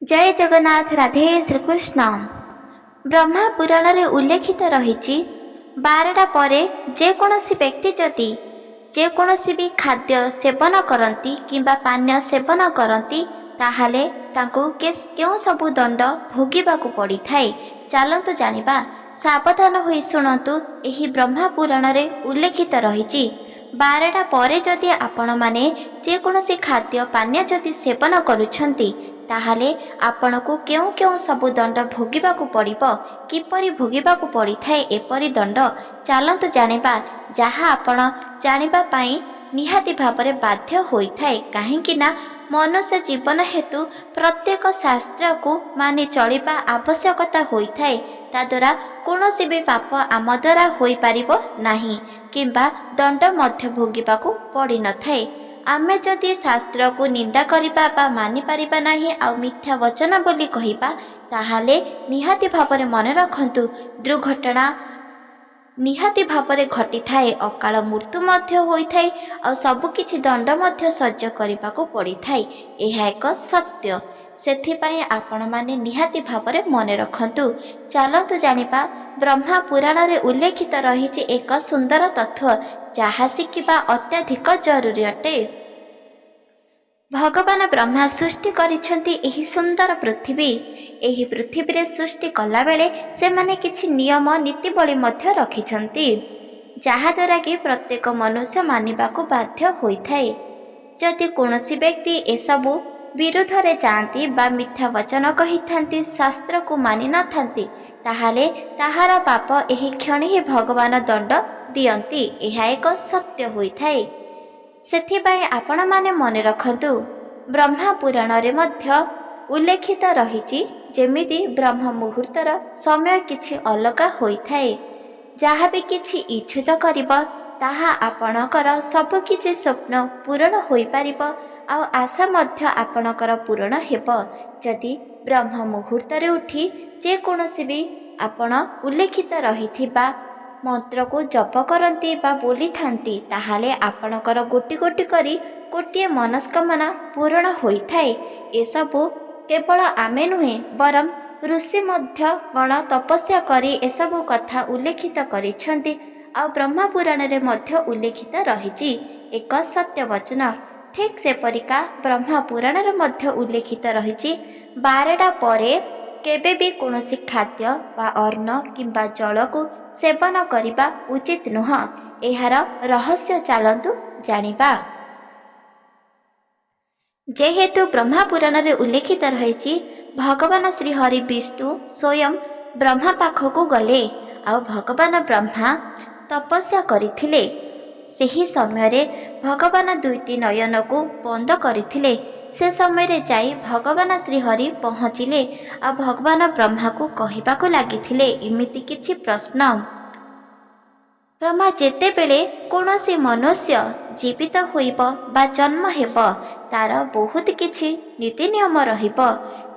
जय जगन्नाथ। राधे श्रीकृष्ण। ब्रह्मा पुराण रे उल्लेखित रही 12टा परे जेकोसी व्यक्ति जदि जेकोसी भी खाद्य सेवन करती किंबा पानीय सेवन करती ताहले तांको केउं सबु दंड भोगिबाकु पड़ी थाए। चलतु जानिबा। सावधान होई शुणतु। एही ब्रह्मा पुराण रे उल्लेखित रही 12टा परे जदि आपण माने जेकोसी खाद्य पानीय जदि सेवन करुछंती ताहले आपणको केउं केउं सबु दंड भोगिबाकु पड़िबो, किपरि भोगिबाकु पड़ी थाए एपरि दंड। चलतु जानिबा। जहा आपण जानिबा पई निहाती भावरे बाध्य होई थाए। काहेकि ना मनुष्य जीवन हेतु प्रत्येक शास्त्र को मानि चलिबा आवश्यकता होई थाए। ताद्वारा कौनसी भी पाप आम द्वारा होई पारिबो नाही किंबा दंड मध्य भोगिबाकु पड़ी न थाए। आमे जदि शास्त्र को निंदा करिबा बा मानि पारिबा नाही आ मिथ्या वचन बोली कहिबा ताहाले निहाती भावरे मन रखंतु दुर्घटना निहाती भावरे घटी थाए। अकाल मृत्यु मध्य होई थाए आ सबु किछि दंड मध्य सह्य करिबाकु पड़ी थाए। एहा एक सत्य। सेथिपाई आपण माने निहाती भावरे मन रखंतु। चलतु जानिबा। ब्रह्मा पुराण रे उल्लेखित रही एक सुंदर तत्व जहा शिखिबा अत्याधिक जरूरी अटे। भगवान ब्रह्मा सृष्टि करिसेंती एही सुंदर पृथ्वी। एही पृथ्वी रे सृष्टि कला बेले से माने किछि नियम नीतिवली मध्य रखिछंती जहा द्वारा कि प्रत्येक मनुष्य मानिबाकु बाध्य होई थाए। जदि कौनसी व्यक्ति एसबु विरुद्ध रे जाती बा मिथ्या वचन कहि थांती शास्त्र को मानि न थांती ताहाले ताहार पाप एही क्षणी ही भगवान दंड दियंती। एहा एक सत्य होई थाए। सेथिबाई आपण माने मन रखंतु। ब्रह्मा पुराण रे मध्य उल्लेखित रही जेमिति ब्रह्म मुहूर्तर समय किछि अलगा होई थाए। जहा भी किछि इच्छित करिबो ताहा आपणकर सब किछि स्वप्न पूर्ण होई पारिबो आ आशा मध्य आपणकर पूर्ण हेबो। जदि ब्रह्म मुहूर्त रे उठी जे कोनोसी भी आपण उल्लेखित रहिथिबा मंत्र को जप करती बा बोली थांती ताहाले आपणकर गोटी गोटी करी गोटे मनस्कामना पूर्ण होई थाए। ए सबु केवल आमे नुहे बरम ऋषि मध्य गण तपस्या करी एसबु कथा उल्लेखित करिसेंती आ ब्रह्मा पुराण रे मध्य उल्लेखित रही एक सत्य वचन। ठीक से परिका ब्रह्मा पुराण रे मध्य उल्लेखित रही 12टा परे केबे भी कौनसी खाद्य बा अन्न किंबा जल को सेवन करिबा उचित नुह। एहार रहस्य चलतु जानिबा। जेहेतु ब्रह्मा पुराण रे उल्लेखित रही भगवान श्री हरि विष्णु स्वयं ब्रह्मा पाखक गले आ भगवान ब्रह्मा तपस्या करिथिले। सेही समय रे भगवान दुईटी नयन को बंद करिथिले। से समय रे जाई भगवान श्री हरि पहुँचिले आ भगवान ब्रह्मा को कहिबाकु लागिथिले इमिति किछि प्रश्न। ब्रह्मा जेते बेले कौनसी मनुष्य जीवित होइबो बा जन्म हेबो तार बहुत किछि नीति नियम रहिबो।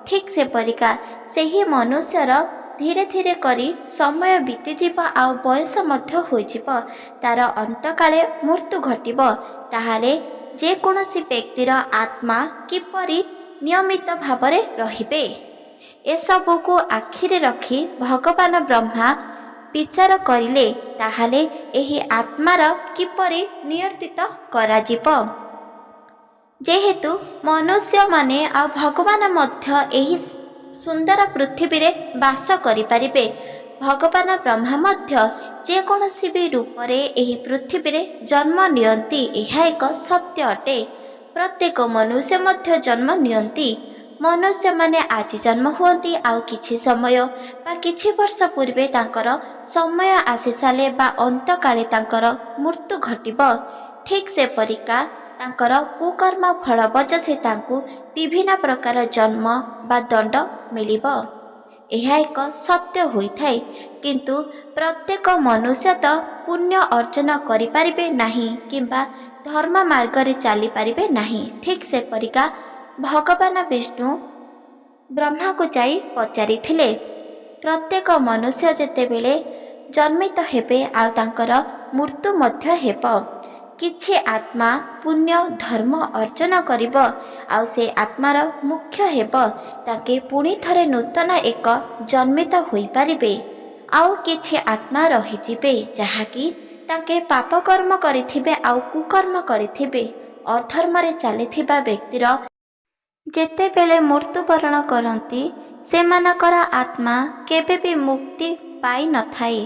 ठीक से परिका सेही मनुष्यर धीरे धीरे करी समय बीतीजिब आ बयस मध्य होइजिब तार अंतकाले मृत्यु घटिबो। ताहाले जे कोनसी व्यक्तिर आत्मा किपरि नियमित भावरे रहिबे एसबु को आखिरे रखी भगवान ब्रह्मा विचार करिले ताहाले एही आत्मार किपरि नियंत्रित कराजिब। जेहेतु मनुष्य माने आ भगवान मध्य एही सुंदर पृथ्वी रे वास करि परिबे भगवान ब्रह्मा मध्य जे कोनसी भी रूप रे एही पृथ्वी रे जन्म नियंती। एहा एक सत्य अटे। प्रत्येक मनुष्य मध्य जन्म नियंती। मनुष्य माने आज जन्म हुअंती आउ किछि समय बा किछि वर्ष पूर्वे तांकर समय आसी साले बा अंत काले तांकर मृत्यु घटिबो। ठीक से परिका तांकर कुकर्म फल बजसे तांकु विभिन्न प्रकार जन्म बा दंड मिलिबो। यह एक सत्य होई थाए। किंतु प्रत्येक मनुष्य तो पुण्य अर्जन करि पारिबे नाही किंबा धर्म मार्ग रे चली पारिबे नाही। ठीक से परिका भगवान विष्णु ब्रह्मा को जाई पचारि थिले प्रत्येक मनुष्य जेते बेले जन्मित हेबे आ तांकर मृत्यु मध्य हेबो କିଛି ଆତ୍ମା ପୁଣ୍ୟ ଧର୍ମ ଅର୍ଜନ କରିବ ଆଉ ସେ ଆତ୍ମାର ମୁଖ୍ୟ ହେବ, ତାଙ୍କେ ପୁଣି ଥରେ ନୂତନ ଏକ ଜନ୍ମିତ ହୋଇପାରିବେ। ଆଉ କିଛି ଆତ୍ମା ରହିଯିବେ ଯାହାକି ତାଙ୍କେ ପାପକର୍ମ କରିଥିବେ ଆଉ କୁକର୍ମ କରିଥିବେ। ଅଧର୍ମରେ ଚାଲିଥିବା ବ୍ୟକ୍ତିର ଯେତେବେଳେ ମୃତ୍ୟୁବରଣ କରନ୍ତି ସେମାନଙ୍କର ଆତ୍ମା କେବେ ବି ମୁକ୍ତି ପାଇନଥାଏ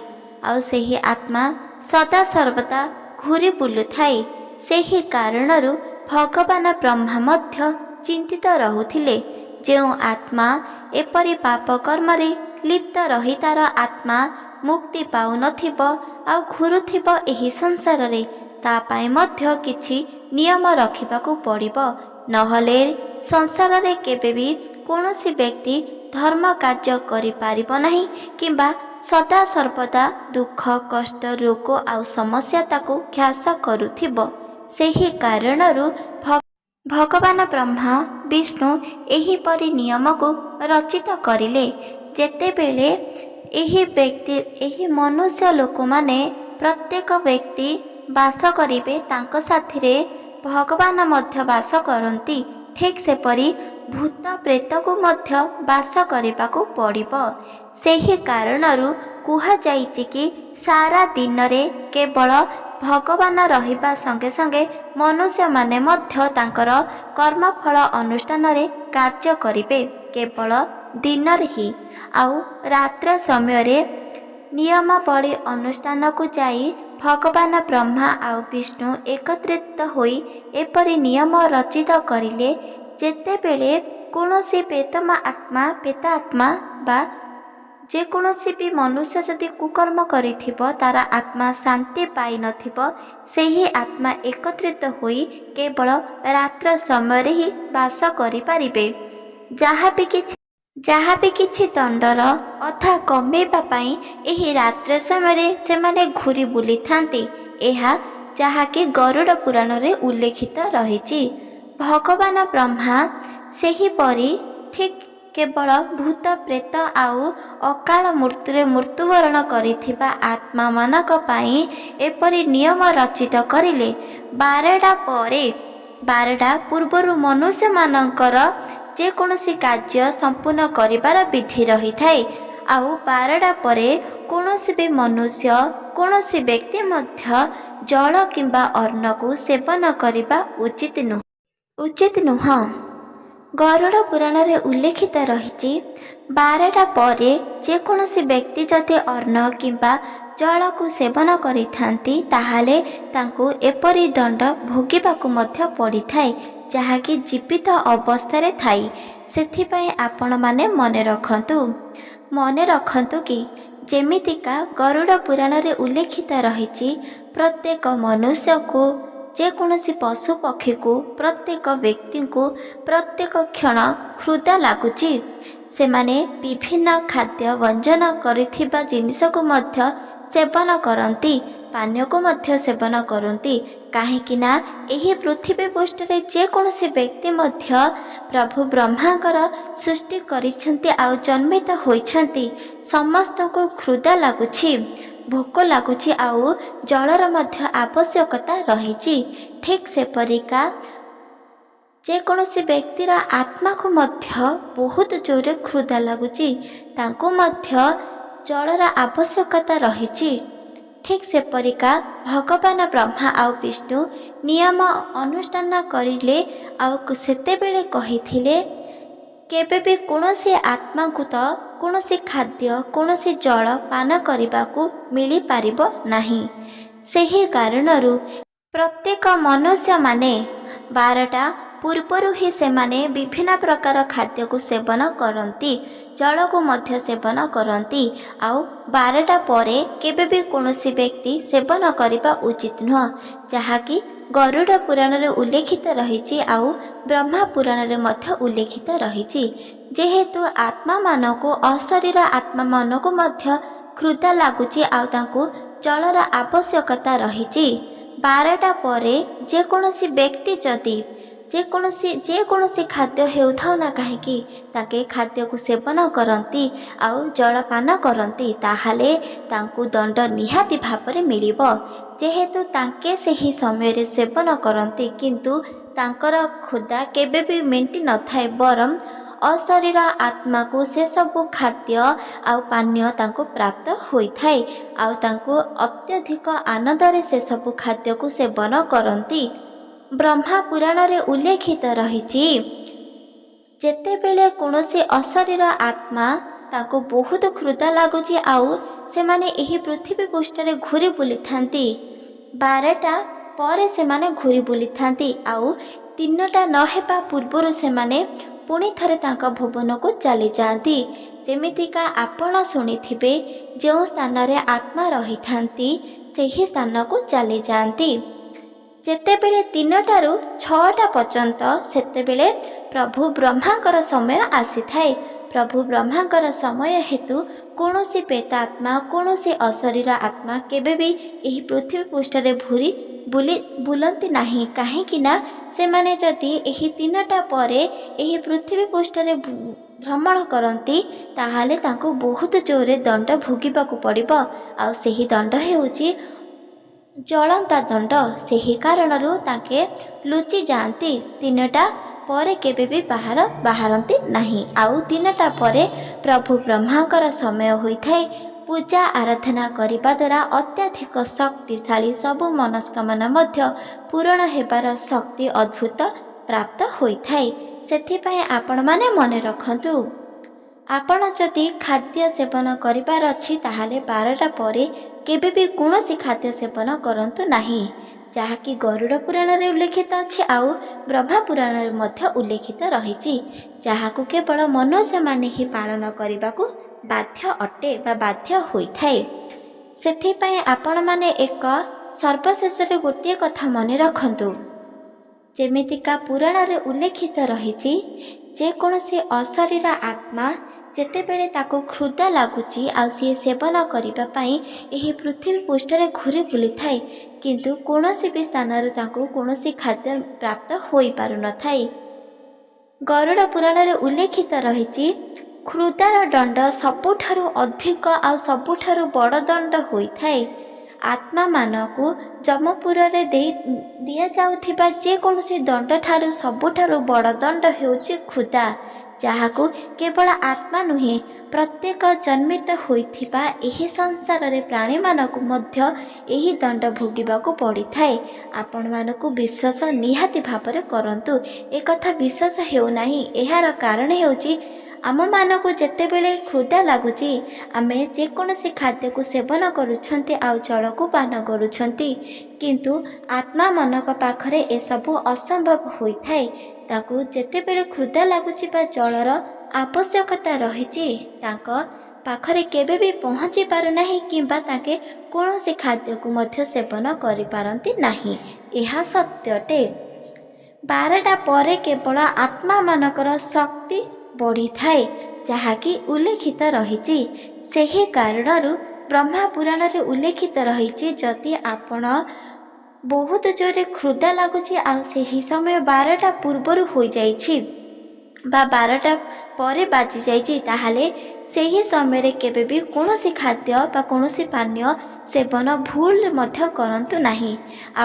ଆଉ ସେହି ଆତ୍ମା ସଦାସର୍ବଦା ଘୁରି ବୁଲୁଥାଏ। ସେହି କାରଣରୁ ଭଗବାନ ବ୍ରହ୍ମା ମଧ୍ୟ ଚିନ୍ତିତ ରହୁଥିଲେ, ଯେଉଁ ଆତ୍ମା ଏପରି ପାପ କର୍ମରେ ଲିପ୍ତ ରହି ତାର ଆତ୍ମା ମୁକ୍ତି ପାଉନଥିବ ଆଉ ଘୁରୁଥିବ ଏହି ସଂସାରରେ, ତା ପାଇଁ ମଧ୍ୟ କିଛି ନିୟମ ରଖିବାକୁ ପଡ଼ିବ। ନହେଲେ ସଂସାରରେ କେବେ ବି କୌଣସି ବ୍ୟକ୍ତି ଧର୍ମ କାର୍ଯ୍ୟ କରିପାରିବ ନାହିଁ କିମ୍ବା ସଦାସର୍ବଦା ଦୁଃଖ କଷ୍ଟ ରୋଗ ଆଉ ସମସ୍ୟା ତାକୁ ଗ୍ରାସ କରୁଥିବ। ସେହି କାରଣରୁ ଭଗବାନ ବ୍ରହ୍ମା ବିଷ୍ଣୁ ଏହିପରି ନିୟମକୁ ରଚିତ କରିଲେ। ଯେତେବେଳେ ଏହି ମନୁଷ୍ୟ ଲୋକମାନେ ପ୍ରତ୍ୟେକ ବ୍ୟକ୍ତି ବାସ କରିବେ, ତାଙ୍କ ସାଥିରେ ଭଗବାନ ମଧ୍ୟ ବାସ କରନ୍ତି। ଠିକ୍ ସେପରି ଭୂତ ପ୍ରେତକୁ ମଧ୍ୟ ବାସ କରିବାକୁ ପଡ଼ିବ। ସେହି କାରଣରୁ କୁହାଯାଇଛି କି ସାରା ଦିନରେ କେବଳ ଭଗବାନ ରହିବା ସଙ୍ଗେ ସଙ୍ଗେ ମନୁଷ୍ୟମାନେ ମଧ୍ୟ ତାଙ୍କର କର୍ମଫଳ ଅନୁଷ୍ଠାନରେ କାର୍ଯ୍ୟ କରିବେ କେବଳ ଦିନରେ ହିଁ। ଆଉ ରାତ୍ର ସମୟରେ ନିୟମାବଳୀ ଅନୁଷ୍ଠାନକୁ ଯାଇ ଭଗବାନ ବ୍ରହ୍ମା ଆଉ ବିଷ୍ଣୁ ଏକତ୍ରିତ ହୋଇ ଏପରି ନିୟମ ରଚିତ କରିଲେ, ଯେତେବେଳେ କୌଣସି ପ୍ରେତାତ୍ମା ବା ଯେକୌଣସି ବି ମନୁଷ୍ୟ ଯଦି କୁକର୍ମ କରିଥିବ ତାର ଆତ୍ମା ଶାନ୍ତି ପାଇନଥିବ, ସେହି ଆତ୍ମା ଏକତ୍ରିତ ହୋଇ କେବଳ ରାତ୍ର ସମୟରେ ହିଁ ବାସ କରିପାରିବେ। ଯାହାବି କିଛି ଦଣ୍ଡର ଅଧା କମେଇବା ପାଇଁ ଏହି ରାତ୍ର ସମୟରେ ସେମାନେ ଘୁରି ବୁଲିଥାନ୍ତି, ଏହା ଯାହାକି ଗରୁଡ଼ ପୁରାଣରେ ଉଲ୍ଲେଖିତ ରହିଛି। ଭଗବାନ ବ୍ରହ୍ମା ସେହିପରି ଠିକ୍ କେବଳ ଭୂତ ପ୍ରେତ ଆଉ ଅକାଳ ମୃତ୍ୟୁରେ ମୃତ୍ୟୁବରଣ କରିଥିବା ଆତ୍ମାମାନଙ୍କ ପାଇଁ ଏପରି ନିୟମ ରଚିତ କରିଲେ। 12ଟା ପୂର୍ବରୁ ମନୁଷ୍ୟମାନଙ୍କର ଯେକୌଣସି କାର୍ଯ୍ୟ ସମ୍ପୂର୍ଣ୍ଣ କରିବାର ବିଧି ରହିଥାଏ ଆଉ 12ଟା ପରେ କୌଣସି ବି ମନୁଷ୍ୟ କୌଣସି ବ୍ୟକ୍ତି ମଧ୍ୟ ଜଳ କିମ୍ବା ଅନ୍ନକୁ ସେବନ କରିବା ଉଚିତ ନୁହଁ। ଗରୁଡ଼ ପୁରାଣରେ ଉଲ୍ଲେଖିତ ରହିଛି, 12ଟା ପରେ ଯେକୌଣସି ବ୍ୟକ୍ତି ଯଦି ଅନ୍ନ କିମ୍ବା ଜଳକୁ ସେବନ କରିଥାନ୍ତି ତାହେଲେ ତାଙ୍କୁ ଏପରି ଦଣ୍ଡ ଭୋଗିବାକୁ ମଧ୍ୟ ପଡ଼ିଥାଏ, ଯାହାକି ଜୀବିତ ଅବସ୍ଥାରେ ଥାଇ। ସେଥିପାଇଁ ଆପଣମାନେ ମନେ ରଖନ୍ତୁ କି ଯେମିତିକା ଗରୁଡ଼ ପୁରାଣରେ ଉଲ୍ଲେଖିତ ରହିଛି, ପ୍ରତ୍ୟେକ ମନୁଷ୍ୟକୁ ଯେକୌଣସି ପଶୁ ପକ୍ଷୀକୁ ପ୍ରତ୍ୟେକ ବ୍ୟକ୍ତିଙ୍କୁ ପ୍ରତ୍ୟେକ କ୍ଷଣ କ୍ଷୁଧା ଲାଗୁଛି। ସେମାନେ ବିଭିନ୍ନ ଖାଦ୍ୟ ବ୍ୟଞ୍ଜନ କରିଥିବା ଜିନିଷକୁ ମଧ୍ୟ ସେବନ କରନ୍ତି, ପାନୀୟକୁ ମଧ୍ୟ ସେବନ କରନ୍ତି। କାହିଁକି ନା ଏହି ପୃଥିବୀ ପୃଷ୍ଠରେ ଯେକୌଣସି ବ୍ୟକ୍ତି ମଧ୍ୟ ପ୍ରଭୁ ବ୍ରହ୍ମାଙ୍କର ସୃଷ୍ଟି କରିଛନ୍ତି ଆଉ ଜନ୍ମିତ ହୋଇଛନ୍ତି, ସମସ୍ତଙ୍କୁ କ୍ଷୁଧା ଲାଗୁଛି, ଭୋକ ଲାଗୁଛି ଆଉ ଜଳର ମଧ୍ୟ ଆବଶ୍ୟକତା ରହିଛି। ଠିକ୍ ସେପରିକା ଯେକୌଣସି ବ୍ୟକ୍ତିର ଆତ୍ମାକୁ ମଧ୍ୟ ବହୁତ ଜୋରରେ କ୍ଷୁଧା ଲାଗୁଛି, ତାଙ୍କୁ ମଧ୍ୟ ଜଳର ଆବଶ୍ୟକତା ରହିଛି। ଠିକ୍ ସେପରିକା ଭଗବାନ ବ୍ରହ୍ମା ଆଉ ବିଷ୍ଣୁ ନିୟମ ଅନୁଷ୍ଠାନ କରିଲେ ଆଉ ସେତେବେଳେ କହିଥିଲେ, କେବେ ବି କୌଣସି ଆତ୍ମାକୁ ତ କୌଣସି ଖାଦ୍ୟ କୌଣସି ଜଳ ପାନ କରିବାକୁ ମିଳିପାରିବ ନାହିଁ। ସେହି କାରଣରୁ ପ୍ରତ୍ୟେକ ମନୁଷ୍ୟମାନେ 12ଟା ପୂର୍ବରୁ ହିଁ ସେମାନେ ବିଭିନ୍ନ ପ୍ରକାର ଖାଦ୍ୟକୁ ସେବନ କରନ୍ତି, ଜଳକୁ ମଧ୍ୟ ସେବନ କରନ୍ତି। ଆଉ 12ଟା ପରେ କେବେ ବି କୌଣସି ବ୍ୟକ୍ତି ସେବନ କରିବା ଉଚିତ ନୁହଁ, ଯାହାକି ଗରୁଡ଼ ପୁରାଣରେ ଉଲ୍ଲେଖିତ ରହିଛି ଆଉ ବ୍ରହ୍ମା ପୁରାଣରେ ମଧ୍ୟ ଉଲ୍ଲେଖିତ ରହିଛି। ଯେହେତୁ ଆତ୍ମାମାନଙ୍କୁ ଅଶରୀର ଆତ୍ମାମାନଙ୍କୁ ମଧ୍ୟ କ୍ଷୁଧା ଲାଗୁଛି ଆଉ ତାଙ୍କୁ ଜଳର ଆବଶ୍ୟକତା ରହିଛି, 12ଟା ପରେ ଯେକୌଣସି ବ୍ୟକ୍ତି ଯଦି ଯେକୌଣସି ଖାଦ୍ୟ ହେଉଥାଉ ନା କାହିଁକି ତାଙ୍କେ ଖାଦ୍ୟକୁ ସେବନ କରନ୍ତି ଆଉ ଜଳପାନ କରନ୍ତି, ତାହେଲେ ତାଙ୍କୁ ଦଣ୍ଡ ନିହାତି ଭାବରେ ମିଳିବ। ଯେହେତୁ ତାଙ୍କେ ସେହି ସମୟରେ ସେବନ କରନ୍ତି କିନ୍ତୁ ତାଙ୍କର କ୍ଷୁଧା କେବେ ବି ମେଣ୍ଟି ନଥାଏ, ବରଂ ଅଶରୀର ଆତ୍ମାକୁ ସେସବୁ ଖାଦ୍ୟ ଆଉ ପାନୀୟ ତାଙ୍କୁ ପ୍ରାପ୍ତ ହୋଇଥାଏ ଆଉ ତାଙ୍କୁ ଅତ୍ୟଧିକ ଆନନ୍ଦରେ ସେସବୁ ଖାଦ୍ୟକୁ ସେବନ କରନ୍ତି। ବ୍ରହ୍ମା ପୁରାଣରେ ଉଲ୍ଲେଖିତ ରହିଛି, ଯେତେବେଳେ କୌଣସି ଅଶରୀର ଆତ୍ମା ତାଙ୍କୁ ବହୁତ କ୍ଷୁଧା ଲାଗୁଛି ଆଉ ସେମାନେ ଏହି ପୃଥିବୀ ପୃଷ୍ଠରେ ଘୁରି ବୁଲିଥାନ୍ତି, 12ଟା ପରେ ସେମାନେ ଘୁରି ବୁଲିଥାନ୍ତି ଆଉ 3ଟା ନ ହେବା ପୂର୍ବରୁ ସେମାନେ ପୁଣି ଥରେ ତାଙ୍କ ଭୁବନକୁ ଚାଲିଯାଆନ୍ତି। ଯେମିତିକା ଆପଣ ଶୁଣିଥିବେ, ଯେଉଁ ସ୍ଥାନରେ ଆତ୍ମା ରହିଥାନ୍ତି ସେହି ସ୍ଥାନକୁ ଚାଲିଯାଆନ୍ତି। ଯେତେବେଳେ 3ଟାରୁ 6ଟା ପର୍ଯ୍ୟନ୍ତ ସେତେବେଳେ ପ୍ରଭୁ ବ୍ରହ୍ମାଙ୍କର ସମୟ ଆସିଥାଏ। ପ୍ରଭୁ ବ୍ରହ୍ମାଙ୍କର ସମୟ ହେତୁ କୌଣସି ପ୍ରେତାତ୍ମା, କୌଣସି ଅଶରୀର ଆତ୍ମା କେବେ ବି ଏହି ପୃଥିବୀ ପୃଷ୍ଠରେ ବୁଲନ୍ତି ନାହିଁ। କାହିଁକି ନା ସେମାନେ ଯଦି ଏହି 3ଟା ପରେ ଏହି ପୃଥିବୀ ପୃଷ୍ଠରେ ଭ୍ରମଣ କରନ୍ତି ତାହେଲେ ତାଙ୍କୁ ବହୁତ ଜୋରରେ ଦଣ୍ଡ ଭୋଗିବାକୁ ପଡ଼ିବ ଆଉ ସେହି ଦଣ୍ଡ ହେଉଛି ଜଳନ୍ତା ଦଣ୍ଡ। ସେହି କାରଣରୁ ତାଙ୍କେ ଲୁଚି ଯାଆନ୍ତି, 3ଟା ପରେ କେବେ ବି ବାହାରନ୍ତି ନାହିଁ। ଆଉ 3ଟା ପରେ ପ୍ରଭୁ ବ୍ରହ୍ମାଙ୍କର ସମୟ ହୋଇଥାଏ। ପୂଜା ଆରାଧନା କରିବା ଦ୍ୱାରା ଅତ୍ୟଧିକ ଶକ୍ତିଶାଳୀ ସବୁ ମନସ୍କାମନା ମଧ୍ୟ ପୂରଣ ହେବାର ଶକ୍ତି ଅଦ୍ଭୁତ ପ୍ରାପ୍ତ ହୋଇଥାଏ। ସେଥିପାଇଁ ଆପଣମାନେ ମନେ ରଖନ୍ତୁ, ଆପଣ ଯଦି ଖାଦ୍ୟ ସେବନ କରିବାର ଅଛି ତାହେଲେ 12ଟା ପରେ କେବେ ବି କୌଣସି ଖାଦ୍ୟ ସେବନ କରନ୍ତୁ ନାହିଁ, ଯାହାକି ଗରୁଡ଼ ପୁରାଣରେ ଉଲ୍ଲେଖିତ ଅଛି ଆଉ ବ୍ରହ୍ମା ପୁରାଣରେ ମଧ୍ୟ ଉଲ୍ଲେଖିତ ରହିଛି, ଯାହାକୁ କେବଳ ମନୁଷ୍ୟମାନେ ହିଁ ପାଳନ କରିବାକୁ ବାଧ୍ୟ ଅଟେ ବା ବାଧ୍ୟ ହୋଇଥାଏ। ସେଥିପାଇଁ ଆପଣମାନେ ସର୍ବଶେଷରେ ଗୋଟିଏ କଥା ମନେ ରଖନ୍ତୁ, ଯେମିତିକା ପୁରାଣରେ ଉଲ୍ଲେଖିତ ରହିଛି, ଯେକୌଣସି ଅଶରୀର ଆତ୍ମା ଯେତେବେଳେ ତାକୁ କ୍ଷୁଧା ଲାଗୁଛି ଆଉ ସିଏ ସେବନ କରିବା ପାଇଁ ଏହି ପୃଥିବୀ ପୃଷ୍ଠରେ ଘୁରି ବୁଲିଥାଏ କିନ୍ତୁ କୌଣସି ବି ସ୍ଥାନରୁ ତାଙ୍କୁ କୌଣସି ଖାଦ୍ୟ ପ୍ରାପ୍ତ ହୋଇପାରୁନଥାଏ। ଗରୁଡ଼ ପୁରାଣରେ ଉଲ୍ଲେଖିତ ରହିଛି, କ୍ଷୁଧାର ଦଣ୍ଡ ସବୁଠାରୁ ଅଧିକ ଆଉ ସବୁଠାରୁ ବଡ଼ ଦଣ୍ଡ ହୋଇଥାଏ। ଆତ୍ମାମାନଙ୍କୁ ଯମପୁରରେ ଦିଆଯାଉଥିବା ଯେକୌଣସି ଦଣ୍ଡଠାରୁ ସବୁଠାରୁ ବଡ଼ ଦଣ୍ଡ ହେଉଛି କ୍ଷୁଧା, ଯାହାକୁ କେବଳ ଆତ୍ମା ନୁହେଁ ପ୍ରତ୍ୟେକ ଜନ୍ମିତ ହୋଇଥିବା ଏହି ସଂସାରରେ ପ୍ରାଣୀମାନଙ୍କୁ ମଧ୍ୟ ଏହି ଦଣ୍ଡ ଭୋଗିବାକୁ ପଡ଼ିଥାଏ। ଆପଣମାନଙ୍କୁ ବିଶ୍ୱାସ ନିହାତି ଭାବରେ କରନ୍ତୁ, ଏକଥା ବିଶ୍ୱାସ ହେଉନାହିଁ। ଏହାର କାରଣ ହେଉଛି ଆମମାନଙ୍କୁ ଯେତେବେଳେ କ୍ଷୁଧା ଲାଗୁଛି ଆମେ ଯେକୌଣସି ଖାଦ୍ୟକୁ ସେବନ କରୁଛନ୍ତି ଆଉ ଜଳକୁ ପାନ କରୁଛନ୍ତି, କିନ୍ତୁ ଆତ୍ମାମାନଙ୍କ ପାଖରେ ଏସବୁ ଅସମ୍ଭବ ହୋଇଥାଏ। ତାକୁ ଯେତେବେଳେ କ୍ଷୁଧା ଲାଗୁଛି ବା ଜଳର ଆବଶ୍ୟକତା ରହିଛି ତାଙ୍କ ପାଖରେ କେବେ ବି ପହଞ୍ଚି ପାରୁନାହିଁ କିମ୍ବା ତାଙ୍କେ କୌଣସି ଖାଦ୍ୟକୁ ମଧ୍ୟ ସେବନ କରିପାରନ୍ତି ନାହିଁ। ଏହା ସତ୍ୟଟେ। 12ଟା ପରେ କେବଳ ଆତ୍ମାମାନଙ୍କର ଶକ୍ତି ବଢ଼ିଥାଏ, ଯାହାକି ଉଲ୍ଲେଖିତ ରହିଛି। ସେହି କାରଣରୁ ବ୍ରହ୍ମା ପୁରାଣରେ ଉଲ୍ଲେଖିତ ରହିଛି, ଯଦି ଆପଣ ବହୁତ ଜୋରରେ କ୍ଷୁଧା ଲାଗୁଛି ଆଉ ସେହି ସମୟ 12ଟା ପୂର୍ବରୁ ହୋଇଯାଇଛି ବା 12ଟା ପରେ ବାଜିଯାଇଛି, ତାହେଲେ ସେହି ସମୟରେ କେବେ ବି କୌଣସି ଖାଦ୍ୟ ବା କୌଣସି ପାନୀୟ ସେବନ ଭୁଲ ମଧ୍ୟ କରନ୍ତୁ ନାହିଁ।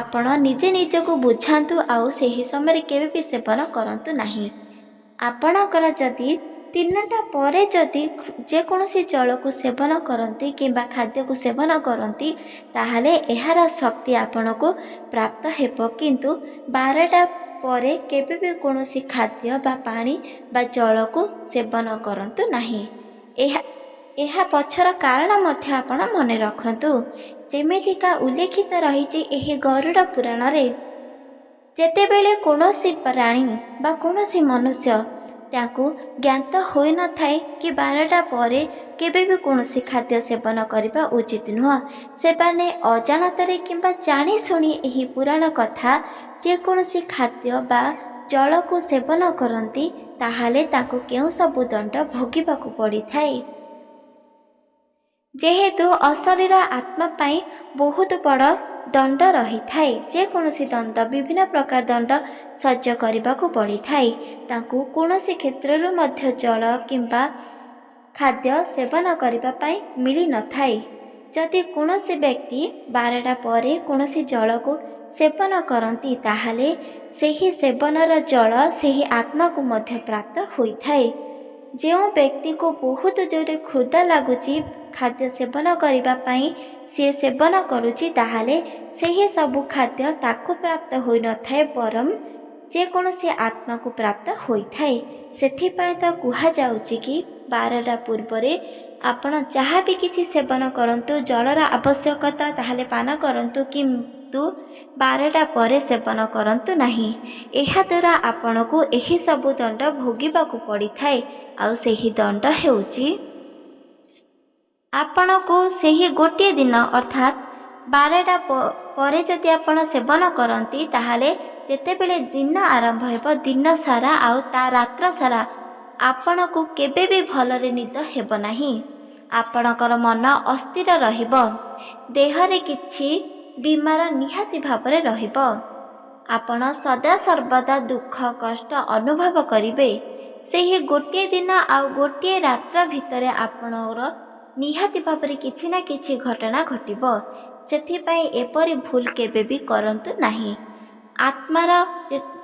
ଆପଣ ନିଜେ ନିଜକୁ ବୁଝାନ୍ତୁ ଆଉ ସେହି ସମୟରେ କେବେ ବି ସେବନ କରନ୍ତୁ ନାହିଁ। ଆପଣଙ୍କର ଯଦି 3ଟା ପରେ ଯଦି ଯେକୌଣସି ଜଳକୁ ସେବନ କରନ୍ତି କିମ୍ବା ଖାଦ୍ୟକୁ ସେବନ କରନ୍ତି ତାହେଲେ ଏହାର ଶକ୍ତି ଆପଣଙ୍କୁ ପ୍ରାପ୍ତ ହେବ, କିନ୍ତୁ 12ଟା ପରେ କେବେ ବି କୌଣସି ଖାଦ୍ୟ ବା ପାଣି ବା ଜଳକୁ ସେବନ କରନ୍ତୁ ନାହିଁ। ଏହା ପଛର କାରଣ ମଧ୍ୟ ଆପଣ ମନେ ରଖନ୍ତୁ। ଯେମିତିକା ଉଲ୍ଲେଖିତ ରହିଛି ଏହି ଗରୁଡ଼ ପୁରାଣରେ, ଯେତେବେଳେ କୌଣସି ପ୍ରାଣୀ ବା କୌଣସି ମନୁଷ୍ୟ ତାଙ୍କୁ ଜ୍ଞାତ ହୋଇନଥାଏ କି 12ଟା ପରେ କେବେ ବି କୌଣସି ଖାଦ୍ୟ ସେବନ କରିବା ଉଚିତ ନୁହଁ, ସେମାନେ ଅଜାଣତରେ କିମ୍ବା ଜାଣିଶୁଣି ଏହି ପୁରାଣ କଥା ଯେକୌଣସି ଖାଦ୍ୟ ବା ଜଳକୁ ସେବନ କରନ୍ତି ତାହେଲେ ତାଙ୍କୁ କେଉଁ ସବୁ ଦଣ୍ଡ ଭୋଗିବାକୁ ପଡ଼ିଥାଏ। ଯେହେତୁ ଅଶରୀର ଆତ୍ମା ପାଇଁ ବହୁତ ବଡ଼ दंड रही थाए। जेकोसी दंड विभिन्न प्रकार दंड सह्य करने पड़ी थाए। तांकु कौनसी क्षेत्र मध्य जल किंबा खाद्य सेवन करने मिली न थाए। जदि कौनसी व्यक्ति 12टा पर कौनसी जल को सेवन करती ताहले ସେହି सेवनर जल ସେହି आत्मा को मध्य प्राप्त होइथाए। जो व्यक्ति को बहुत जोरे क्षुधा लगुच खाद्य सेवन करने सी सेवन करुच्ची ताहले ସେହି सबु खाद्य ताकु प्राप्त होई न थाए बरम जेकोसी आत्मा को प्राप्त होइथाए। सेथिपाई तो कुहा जाउची कि 12टा पूर्व आपण जहाँ भी किसी सेवन करंतु जलर आवश्यकता ताहले पान करंतु किंतु 12टा पर सेवन करंतु नहीं। एहा द्वारा आपण को एही सबु दंड भोगिबाकू पड़ी थाए। आउ सेही दंड हेउची आपण को सेही गोटे दिन अर्थात 12टा पर जदि आपण सेवन करती ताहले जेतेबेले दिन आरंभ हेब दिन सारा आउ ता रात्र सारा आपण को केबे भी भलरे निद हेब नाही। आपणकर मन अस्थिर रहिब, देहरे किछि बीमार निहाती भावरे रहिब। आपण सदा सर्वदा दुख कष्ट अनुभव करिवे। सेही गोटे दिन आउ गोटे रात्र भितरे आपणर निहाती भावरे किछि ना किछि घटना घटिब। सेथिपाई एपरि भूल केबे भी करंतु नाही। आत्मार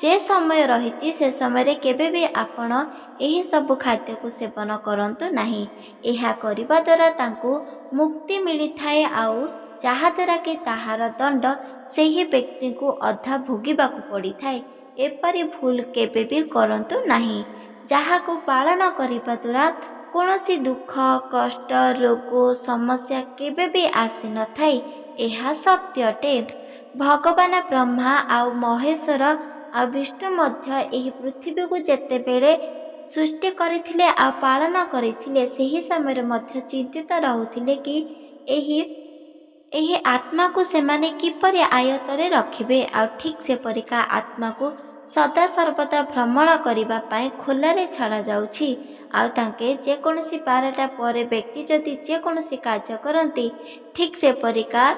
जे समय रही से समय केबे भी आपण एही सब खाद्य को सेवन करंतु नाही। एहा करिबा द्वारा तांको मुक्ति मिली थाए। आउ जहा द्वारा कि ताहार दंड सेही व्यक्ति को अधा भोगिबाकू पड़ी थाए। एपरि भूल केबे भी करंतु नाही। जहा को पालन करिबा द्वारा कौनसी दुख कष्ट रोग समस्या केबे भी आसी न थाए। एहा सत्यटे। भगवान ब्रह्मा आउ महेश्वर आ विष्णु मध्य एही पृथ्वी को जेतेबेले सृष्टि करथिले आ पालन करथिले ସେହି समय मध्य चिंतित रहुथिले कि एही आत्मा को सेमाने किपरि आयतरे रखिबे। आ ठीक से परिका आत्मा को सदा सर्वदा भ्रमण करिबा पाए खोलारे छाड़ा जाउछि। आ तांके जेकोसी 12टा पर व्यक्ति जदि जेकोसी कार्य करती ठीक से परिका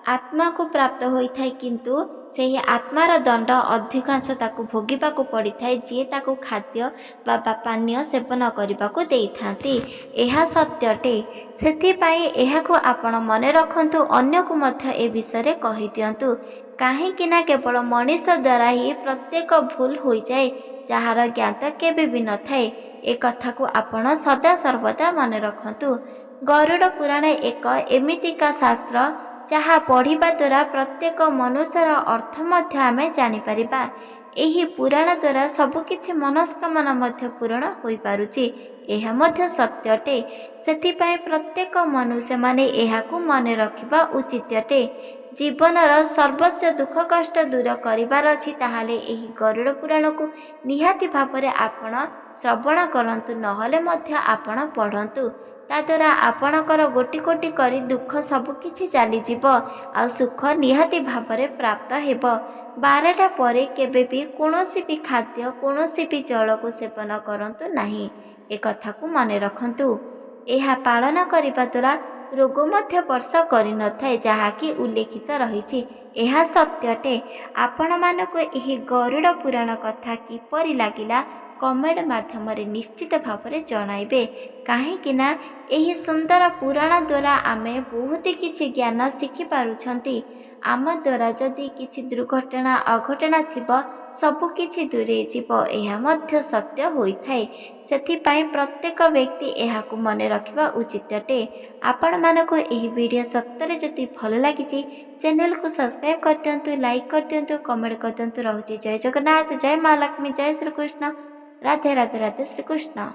आत्मा को प्राप्त होता है। किंतु ସେହି आत्मार दंड अधिकांश ताकू भोगिबाकू पड़ी थाए जी ताकू खाद्य बा पानीय सेवन करने को देइथांती। एहा सत्यटे। सेथिपाई एहाकू आपण मने रखंतु, अन्य को मध्य ए विषय कहि दियंतु। काहेकि ना केवल मनीष द्वारा ही प्रत्येक भूल हो जाए जहार ज्ञात केबे भी न थाए। ए कथा को आपण सदा सर्वदा मने रखंतु। गरुड़ पुराण एक एमितिका शास्त्र जहाँ पढ़िबा द्वारा प्रत्येक मनुष्यर अर्थ मध्य आमे जानि परिबा। एही पुराण द्वारा सबकिछि मनस्कामना मध्य पूर्ण होई पारुछि। एहा मध्य सत्यटे। सेथिपाई प्रत्येक मनुष्य माने एहाकू मने रखिबा उचित अटे। जीवनर सर्वस्व दुख कष्ट दूर करिबार अछि ताहाले एही गरुड़ पुराण को निहाती भावरे आपण श्रवण करंतु, नहले मध्य आपण पढ़ंतु। ता द्वारा आपणकर गोटी गोटी करी दुख सबकिछि चली जीव आ सुख निहाती भावरे प्राप्त हेब। 12टा परे केबे भी कौनसी भी खाद्य कौनसी भी जल को सेवन करंतु नाही। ए कथा को मने रखंतु। एहा पालन करिबा द्वारा रोग मध्य स्पर्श करि न थाए जहाँकि उल्लेखित रहिछि। एहा सत्यटे। आपण मानको एही गरुड़ पुराण कथा किपरि लागिला कमेंट माध्यम निश्चित भाव में जणाइबे। कहीं एही सुंदर पुराण द्वारा आमे बहुत किछि ज्ञान शिखि पारुछंती। आम द्वारा जदि किछि दुर्घटना अघटना थिब सबु किछि दूरे जीव, एहा मध्य सत्य होइथाए। सेथिपाई प्रत्येक व्यक्ति एहाकू मने रखिबा उचित अटे। आपण मानको एही वीडियो सत्तरे जदि भल लागिछि चैनल को सब्सक्राइब कर दियंतु, लाइक कर दियंतु, कमेंट कर दियंतु। रहुछि जय जगन्नाथ, जय माँ लक्ष्मी, जय श्री कृष्ण, राधे राधे राधे श्री कृष्ण।